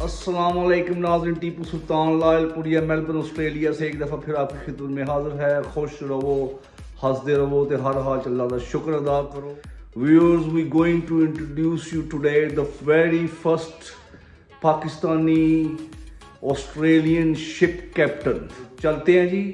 अस्सलामुअलैकुम नाज़रीन, Tipu Sultan लायलपुरिया Melbourne Australia से एक दफ़ा फिर आपकी खिदमत में हाजिर है। खुश रहो, हंसते रहो तो हर हाल अल्लाह का शुक्र अदा करो। Viewers, we going to introduce you today the very first Pakistani Australian ship captain. चलते हैं जी।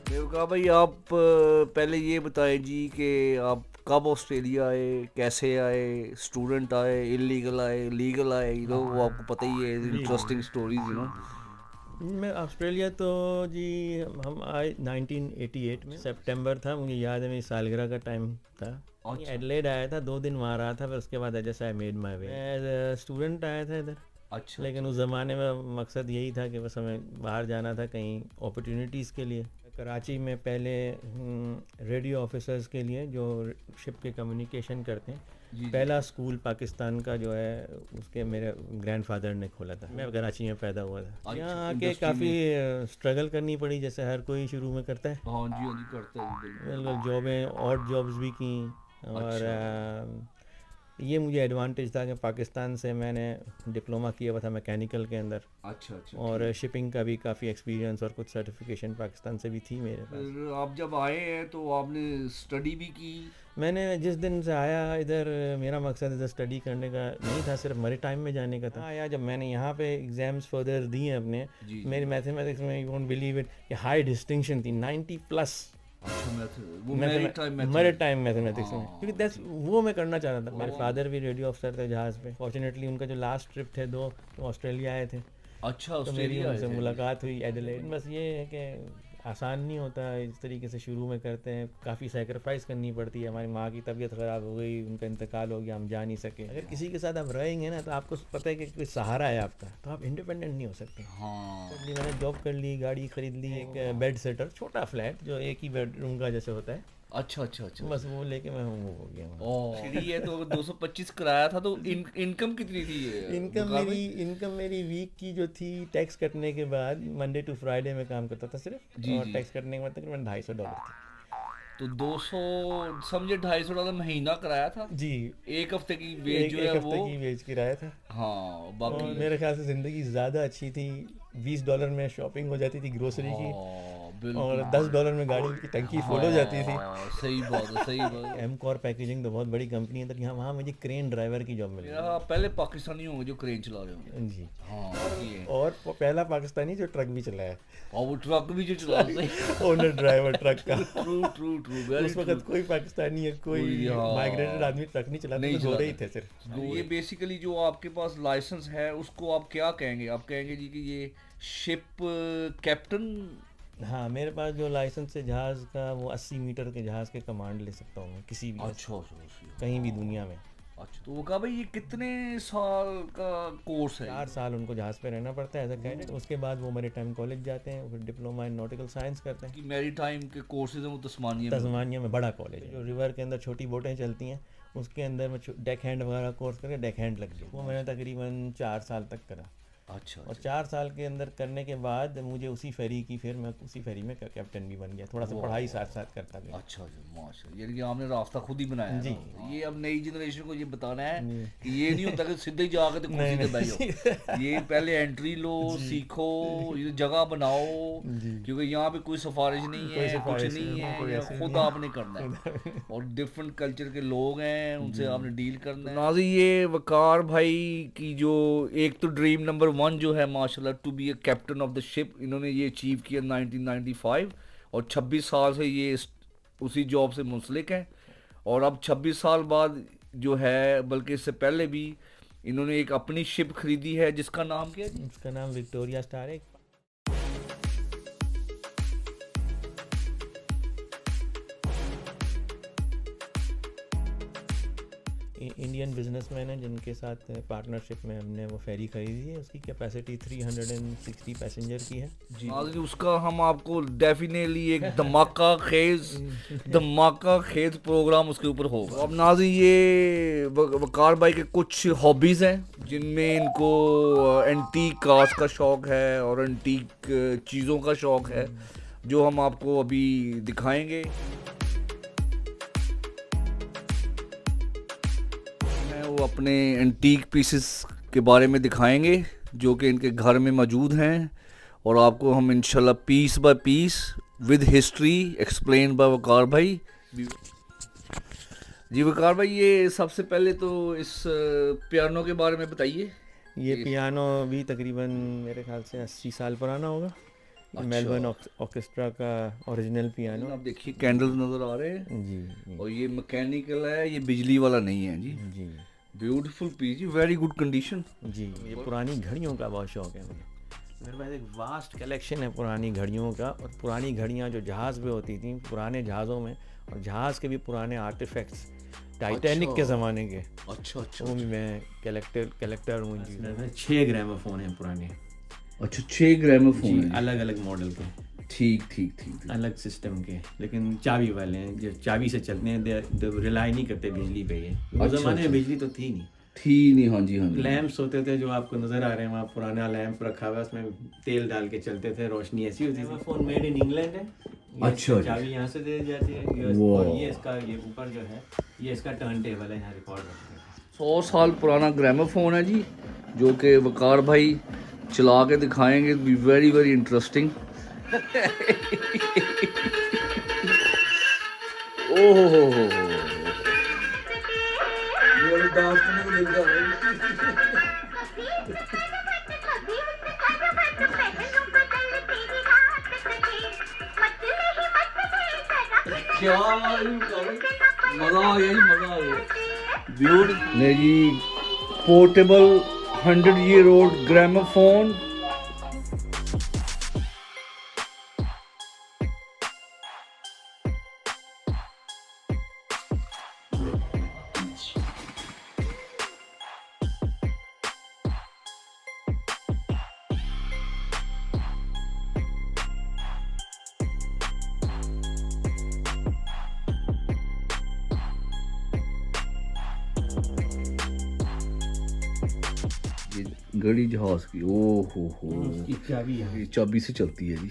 देवका भाई, आप पहले ये बताएं जी कि आप कब ऑस्ट्रेलिया आए, कैसे आए, स्टूडेंट आए, इलीगल आए, लीगल आए, वो आपको पता ही है। Interesting stories. मैं ऑस्ट्रेलिया तो जी हम आए 1988 में सितंबर था, मुझे याद है, मेरी सालगिरह का टाइम था। अच्छा। एडलेड आया था, 2 दिन वहाँ रहा था, फिर उसके बाद जैसे आई मेड माई वे। मैं स्टूडेंट आया था इधर। अच्छा। लेकिन उस ज़माने में मकसद यही था कि बस हमें बाहर जाना था कहीं अपॉर्चुनिटीज़ के लिए। कराची में पहले रेडियो ऑफिसर्स के लिए जो शिप के कम्युनिकेशन करते हैं, पहला स्कूल पाकिस्तान का जो है उसके मेरे ग्रैंडफादर ने खोला था। मैं कराची में पैदा हुआ था। यहाँ आके काफ़ी स्ट्रगल करनी पड़ी, जैसे हर कोई शुरू में करता है। हाँ जी, हाँ जी, करता है बिल्कुल, जॉबें और जॉब्स भी की। और ये मुझे एडवांटेज था कि पाकिस्तान से मैंने डिप्लोमा किया हुआ था मैकेनिकल के अंदर। अच्छा अच्छा। और शिपिंग का भी काफ़ी एक्सपीरियंस और कुछ सर्टिफिकेशन पाकिस्तान से भी थी मेरे पास। फिर आप जब आए हैं तो आपने स्टडी भी की? मैंने जिस दिन से आया इधर, मेरा मकसद इधर स्टडी करने का नहीं था, सिर्फ मरी टाइम में जाने का था। आया जब मैंने यहाँ पे एग्ज़ाम्स फर्दर दिए अपने, मेरी मैथमेटिक्स में, यू वोंट बिलीव इट, ये हाई डिस्टिंक्शन थी 90+। मेरे टाइम मैथमेटिक्स में, क्योंकि दैट्स वो मैं करना चाहता था। मेरे फादर भी रेडियो अफसर थे जहाज़ पे। फॉर्चुनेटली उनका जो लास्ट ट्रिप थे 2, तो ऑस्ट्रेलिया आए थे। अच्छा, तो मेरी उनसे मुलाकात हुई एडिलेड। बस ये है कि आसान नहीं होता, इस तरीके से शुरू में करते हैं, काफ़ी सेक्रीफाइस करनी पड़ती है। हमारी माँ की तबीयत ख़राब हो गई, उनका इंतकाल हो गया, हम जा नहीं सके। अगर किसी के साथ आप रहेंगे ना, तो आपको पता है कि कोई सहारा है आपका, तो आप इंडिपेंडेंट नहीं हो सकते। हाँ। मैंने जॉब कर ली, गाड़ी खरीद ली, एक बेड सेटर, छोटा फ्लैट जो एक ही बेडरूम का जैसे होता है, अच्छा अच्छा अच्छा। बस वो लेके मैं वो हो गया। सीढ़ी है तो 225 कराया था। तो इनकम कितनी थी? इनकम मेरी वीक की जो थी, टैक्स कटने के बाद, मंडे टू फ्राइडे में काम करता था सिर्फ, और टैक्स कटने के बाद तकरीबन $250 थी। तो 200 समझे, $250 महीना कराया था जी। एक हफ्ते की वेज जो है वो। की वेज किराया था। हाँ, बाकी और मेरे ख्याल से ज़िंदगी ज़्यादा अच्छी थी। $20 में शॉपिंग हो जाती थी ग्रोसरी की, और $10 में गाड़ी की टंकी फुल हो जाती थी। सही बात है, सही बात है। एमकॉर पैकेजिंग तो बहुत बड़ी कंपनी है, तो यहाँ वहाँ मुझे क्रेन ड्राइवर की जॉब मिली। पहले पाकिस्तानी होंगे जो क्रेन चला रहे होंगे जी। हाँ। और पहला पाकिस्तानी जो ट्रक भी चलाया, और वो ट्रक भी जो चला ओनर ड्राइवर ट्रक का। True true true. उस वक्त कोई पाकिस्तानी या कोई माइग्रेटेड आदमी ट्रक नहीं चलाता, नहीं घोड़े ही थे सिर्फ। ये बेसिकली जो आपके पास लाइसेंस है उसको आप क्या कहेंगे? आप कहेंगे जी कि ये शिप कैप्टन? हाँ, मेरे पास जो लाइसेंस है जहाज़ का, वो 80 मीटर के जहाज़ के कमांड ले सकता हूँ मैं किसी भी। अच्छा, कहीं भी दुनिया में। अच्छा, तो वो कहा भाई ये कितने साल का कोर्स है? 4 साल उनको जहाज़ पे रहना पड़ता है एज अ कैडेट। उसके बाद वो मैरी टाइम कॉलेज जाते हैं, फिर डिप्लोमा इन नॉटिकल साइंस करते हैं। कि मैरी टाइम के कोर्सेज हैं वो तस्मानिया में बड़ा कॉलेज है, जो रिवर के अंदर छोटी बोटें चलती हैं, उसके अंदर में डेक हैंड वगैरह कोर्स करके डेक हैंड लग गया। वो मैंने तकरीबन 4 साल तक करा। अच्छा। और 4 साल के अंदर करने के बाद मुझे उसी फेरी की, फिर मैं उसी फेरी में कैप्टन भी बन गया। थोड़ा सा पढ़ाई साथ साथ करता गया। अच्छा माशाल्लाह, यानी कि आपने रास्ता खुद ही बनाया जी। ये अब नई जनरेशन को ये बताना है कि ये नहीं होता कि सीधे ही जाकर तो कुर्सी पे बैठो। ये पहले एंट्री लो, सीखो, ये जगह बनाओ, क्योंकि यहाँ पे कोई सिफारिश नहीं है, कुछ नहीं है, खुद आपने करना है। और डिफरेंट कल्चर के लोग हैं, उनसे आपने डील करना है। नाज़ी, ये वकार भाई की जो एक तो ड्रीम नंबर 1 जो है माशाल्लाह, to be a captain of the ship, इन्होंने ये अचीव किया 1995, और 26 साल से ये उसी जॉब से मुंसलिक हैं। और अब 26 साल बाद जो है, बल्कि इससे पहले भी, इन्होंने एक अपनी शिप खरीदी है जिसका नाम क्या है? उसका नाम विक्टोरिया स्टार है। इंडियन बिजनेसमैन हैं जिनके साथ पार्टनरशिप में हमने वो फेरी खरीदी है। उसकी कैपेसिटी 360 पैसेंजर की है जी। आज उसका हम आपको डेफिनेटली एक धमाका खेज प्रोग्राम उसके ऊपर होगा। अब नाज़रीन, ये वकार भाई के कुछ हॉबीज़ हैं जिनमें इनको एंटीक कार्स का शौक़ है और एंटीक चीज़ों का शौक़ है, जो हम आपको अभी दिखाएंगे। वो अपने एंटीक पीसेस के बारे में दिखाएंगे जो कि इनके घर में मौजूद हैं, और आपको हम इंशाल्लाह piece by piece with history explain by Waqar भाई। जी वकार भाई, ये सबसे पहले तो इस पियानो के बारे में बताइए। ये पियानो भी तकरीबन मेरे ख्याल से 80 साल पुराना होगा। अच्छा। मेलबर्न ऑर्केस्ट्रा का ओरिजिनल पियानो। आप देखिए कैंडल्स नज़र आ रहे हैं जी। और ये मैकेनिकल है, ये बिजली वाला नहीं है जी। जी ब्यूटीफुल पीस जी, वेरी गुड कंडीशन। जी, ये पुरानी घड़ियों का बहुत शौक है मुझे। मेरे पास एक वास्ट कलेक्शन है पुरानी घड़ियों का, और पुरानी घड़ियाँ जो जहाज़ पे होती थी, पुराने जहाज़ों में, और जहाज़ के भी पुराने आर्टिफैक्ट्स टाइटैनिक के ज़माने के। अच्छा। वो भी मैं कलेक्टर हूँ जी। 6 ग्रामोफोन हैं पुराने। अच्छा, 6 ग्रामोफोन अलग अलग मॉडल के। ठीक। अलग सिस्टम के, लेकिन चाबी वाले हैं, जो चाबी से चलते हैं, रिलाई नहीं करते बिजली पे। ये उस ज़माने में बिजली तो थी नहीं। हाँ जी। लैंप्स होते थे जो आपको नज़र आ रहे हैं वहाँ, पुराना लैंप रखा हुआ है, उसमें तेल डाल के चलते थे, रोशनी ऐसी होती थी। फोन मेड इन इंग्लैंड है। अच्छा। चाबी यहाँ से दे जाती है, और ये इसका ये ऊपर जो है ये इसका टर्न टेबल है, यहाँ रिकॉर्ड रखते हैं। 100 साल पुराना ग्रामोफोन है जी, जो कि वकार भाई चला के दिखाएंगे। Be very interesting. ओहो क्या मजा आ गया ब्यूटीफुल जी। Portable 100 year old gramophone. घड़ी जहाज की, ओहो इसकी चाबी है, ये चाबी से चलती है जी।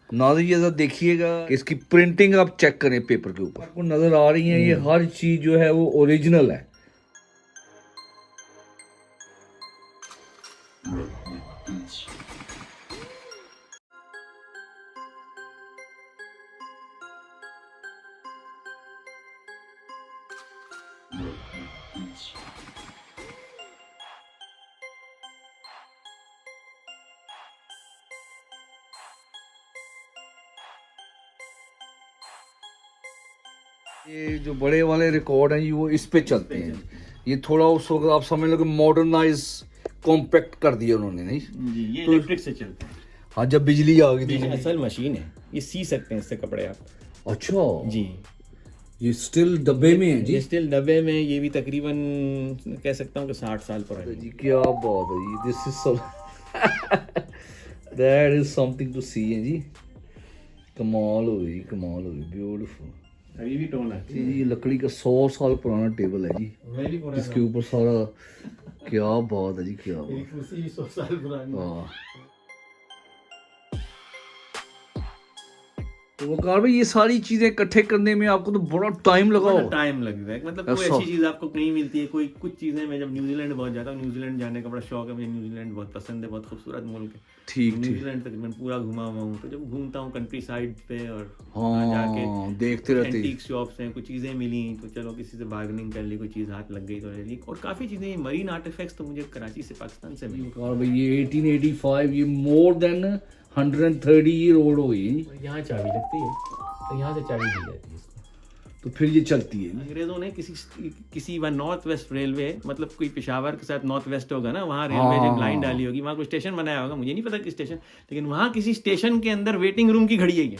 नाज़रीन ये जरा देखिएगा, इसकी प्रिंटिंग आप चेक करें पेपर के ऊपर, आपको नजर आ रही है ये हर चीज जो है वो ओरिजिनल है। ये जो बड़े वाले रिकॉर्ड हैं ये वो इस पे चलते हैं। ये थोड़ा उस वक्त आप समझ लो कि मॉडर्नाइज कॉम्पैक्ट कर दिया उन्होंने, नहीं जी। ये तो इलेक्ट्रिक से चलता है। हाँ, जब बिजली आ गई थी। असल मशीन है, ये सी सकते हैं इससे कपड़े आप। अच्छा जी। ये स्टिल डब्बे में है जी? ये स्टिल डब्बे में, ये भी तकरीबन कह सकता हूँ कि 60 साल पुरानी जी। क्या बात है जी, दिस इज सब दैट इज समथिंग टू सी है जी। कमाल हो गई, कमाल हो गई, ब्यूटीफुल। अभी भी टोन आती है। ये लकड़ी का 100 साल पुराना टेबल है जी, मेरी पुराना इसके ऊपर सारा, क्या बात है जी, क्या मेरी बात। कुर्सी 100 साल पुरानी। हाँ तो वकार भाई ये सारी चीजें इकट्ठे करने में आपको तो बड़ा टाइम लगा बड़ा हो। टाइम लगता है, मतलब कोई ऐसा? अच्छी चीज़ आपको नहीं मिलती है। कोई कुछ चीज़ें, मैं जब न्यूजीलैंड बहुत जाता हूँ, न्यूजीलैंड जाने का बड़ा शौक है मुझे, न्यूजीलैंड बहुत पसंद है, बहुत खूबसूरत मुल्क है। ठीक ठीक। न्यूजीलैंड तकरीबन पूरा घुमा हुआ हूँ, तो जब घूमता हूँ कंट्री साइड पे और वहाँ जाके हाँ देखते रहते। एंटीक शॉप्स हैं, कुछ चीज़ें मिली तो चलो किसी से बार्गेनिंग कर ली, कोई चीज़ हाथ लग गई तो ले ली। और काफ़ी चीज़ें, मरीन आर्टिफैक्ट्स तो मुझे कराची से, पाकिस्तान से मिली। वकार भाई ये 1885, ये मोर देन 130 ईयर ओल्ड हो गई। यहाँ चाबी लगती है, तो यहाँ से चाबी दी जाती है इसको। तो फिर ये चलती है। अंग्रेजों ने किसी वहाँ नॉर्थ वेस्ट रेलवे, मतलब कोई पेशावर के साथ नॉर्थ वेस्ट होगा ना, वहाँ रेलवे जो लाइन डाली होगी, वहाँ कोई स्टेशन बनाया होगा, मुझे नहीं पता किस स्टेशन, लेकिन वहाँ किसी स्टेशन के अंदर वेटिंग रूम की घड़ी है ये।